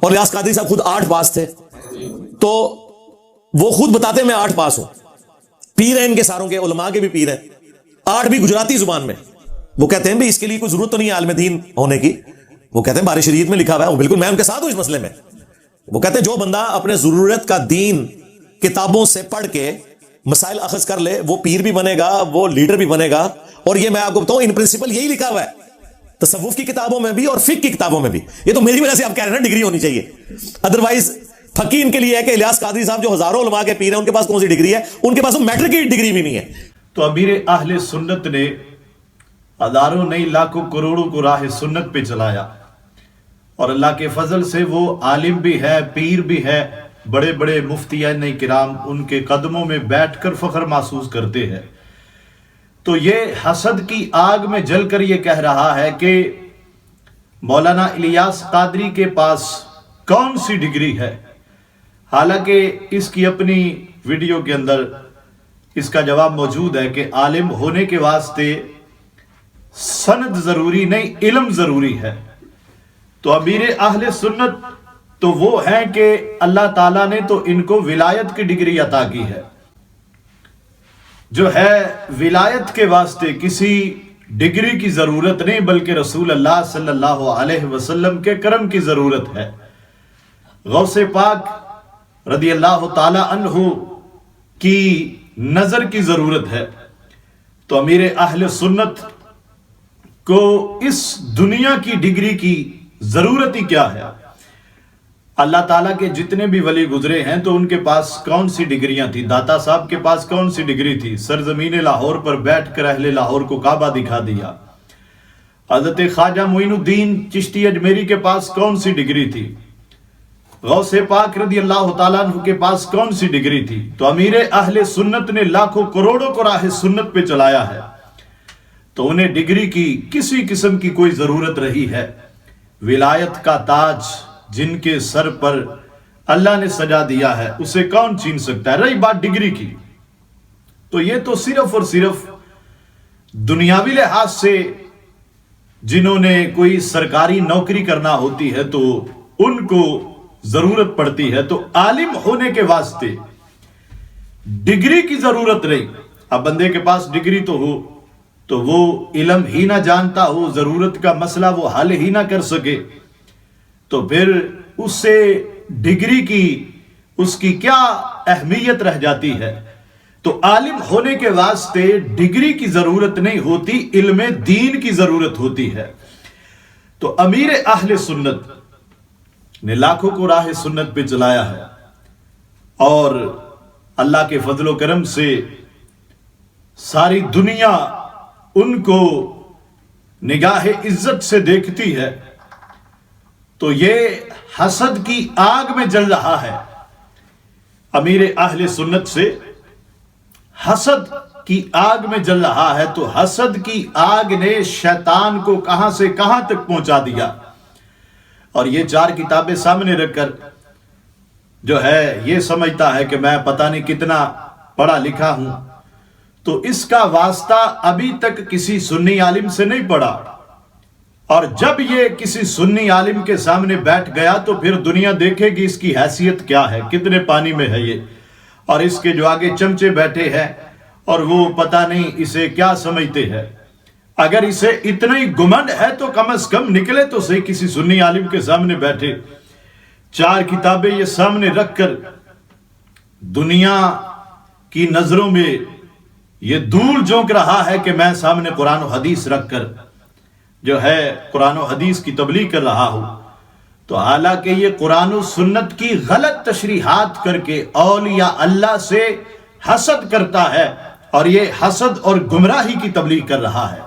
اور الیاس قادری صاحب خود 8 پاس تھے، تو وہ خود بتاتے ہیں میں 8 پاس ہوں، پیر ہیں ان کے ساروں کے، علماء کے بھی پیر ہیں، 8 بھی گجراتی زبان میں۔ وہ کہتے ہیں بھی اس کے لیے کوئی ضرورت تو نہیں ہے عالم دین ہونے کی، وہ کہتے ہیں بارِ شریعت میں لکھا ہوا ہے، وہ بالکل میں ان کے ساتھ ہوں اس مسئلے میں۔ وہ کہتے ہیں جو بندہ اپنے ضرورت کا دین کتابوں سے پڑھ کے مسائل اخذ کر لے، وہ پیر بھی بنے گا، وہ لیڈر بھی بنے گا۔ اور یہ میں آپ کو بتاؤں ان پرنسپل یہی لکھا ہوا ہے تصوف کی کتابوں میں بھی اور فقہ کی کتابوں میں بھی۔ یہ تو میری وجہ سے آپ کہہ رہے ہیں نا ڈگری ہونی چاہیے، ادروائز فقی ان کے لیے ہے کہ الیاس قادری صاحب جو ہزاروں علماء کے پیر ہیں ان کے پاس کون سی ڈگری ہے؟ ان کے پاس تو میٹرک کی ڈگری بھی نہیں ہے۔ تو امیر اہل سنت نے ہزاروں نہیں لاکھوں کروڑوں کو راہ سنت پہ چلایا، اور اللہ کے فضل سے وہ عالم بھی ہے، پیر بھی ہے، بڑے بڑے مفتیان کرام ان کے قدموں میں بیٹھ کر فخر محسوس کرتے ہیں۔ تو یہ حسد کی آگ میں جل کر یہ کہہ رہا ہے کہ مولانا الیاس قادری کے پاس کون سی ڈگری ہے، حالانکہ اس کی اپنی ویڈیو کے اندر اس کا جواب موجود ہے کہ عالم ہونے کے واسطے سند ضروری نہیں، علم ضروری ہے۔ تو امیر اہل سنت تو وہ ہیں کہ اللہ تعالیٰ نے تو ان کو ولایت کی ڈگری عطا کی ہے، جو ہے ولایت کے واسطے کسی ڈگری کی ضرورت نہیں، بلکہ رسول اللہ صلی اللہ علیہ وسلم کے کرم کی ضرورت ہے، غوث پاک رضی اللہ تعالی عنہ کی نظر کی ضرورت ہے۔ تو امیر اہل سنت کو اس دنیا کی ڈگری کی ضرورت ہی کیا ہے؟ اللہ تعالیٰ کے جتنے بھی ولی گزرے ہیں تو ان کے پاس کون سی ڈگریاں تھی؟ داتا صاحب کے پاس کون سی ڈگری تھی؟ سرزمین لاہور پر بیٹھ کر اہل لاہور کو کعبہ دکھا دیا۔ حضرت خواجہ معین الدین چشتی اجمیری کے پاس کون سی ڈگری تھی؟ غوث پاک رضی اللہ تعالیٰ عنہ کے پاس کون سی ڈگری تھی؟ تو امیر اہل سنت نے لاکھوں کروڑوں کو راہ سنت پہ چلایا ہے، تو انہیں ڈگری کی کسی قسم کی کوئی ضرورت رہی ہے؟ ولایت کا تاج جن کے سر پر اللہ نے سجا دیا ہے اسے کون چھین سکتا ہے؟ رہی بات ڈگری کی، تو یہ تو صرف اور صرف دنیاوی لحاظ سے جنہوں نے کوئی سرکاری نوکری کرنا ہوتی ہے تو ان کو ضرورت پڑتی ہے، تو عالم ہونے کے واسطے ڈگری کی ضرورت رہی۔ اب بندے کے پاس ڈگری تو ہو تو وہ علم ہی نہ جانتا ہو، ضرورت کا مسئلہ وہ حل ہی نہ کر سکے، تو پھر اس سے ڈگری کی اس کی کیا اہمیت رہ جاتی ہے؟ تو عالم ہونے کے واسطے ڈگری کی ضرورت نہیں ہوتی، علم دین کی ضرورت ہوتی ہے۔ تو امیر اہل سنت نے لاکھوں کو راہ سنت پہ چلایا ہے، اور اللہ کے فضل و کرم سے ساری دنیا ان کو نگاہ عزت سے دیکھتی ہے۔ تو یہ حسد کی آگ میں جل رہا ہے، امیر اہل سنت سے حسد کی آگ میں جل رہا ہے۔ تو حسد کی آگ نے شیطان کو کہاں سے کہاں تک پہنچا دیا، اور یہ 4 کتابیں سامنے رکھ کر جو ہے یہ سمجھتا ہے کہ میں پتہ نہیں کتنا پڑھا لکھا ہوں، تو اس کا واسطہ ابھی تک کسی سنی عالم سے نہیں پڑا، اور جب یہ کسی سنی عالم کے سامنے بیٹھ گیا تو پھر دنیا دیکھے گی اس کی حیثیت کیا ہے، کتنے پانی میں ہے یہ، اور اس کے جو آگے چمچے بیٹھے ہیں اور وہ پتہ نہیں اسے کیا سمجھتے ہیں۔ اگر اسے اتنا ہی گمنڈ ہے تو کم از کم نکلے تو صحیح کسی سنی عالم کے سامنے بیٹھے۔ 4 کتابیں یہ سامنے رکھ کر دنیا کی نظروں میں یہ دھول جھونک رہا ہے کہ میں سامنے قرآن و حدیث رکھ کر جو ہے قرآن و حدیث کی تبلیغ کر رہا ہوں، تو حالانکہ یہ قرآن و سنت کی غلط تشریحات کر کے اولیاء اللہ سے حسد کرتا ہے، اور یہ حسد اور گمراہی کی تبلیغ کر رہا ہے۔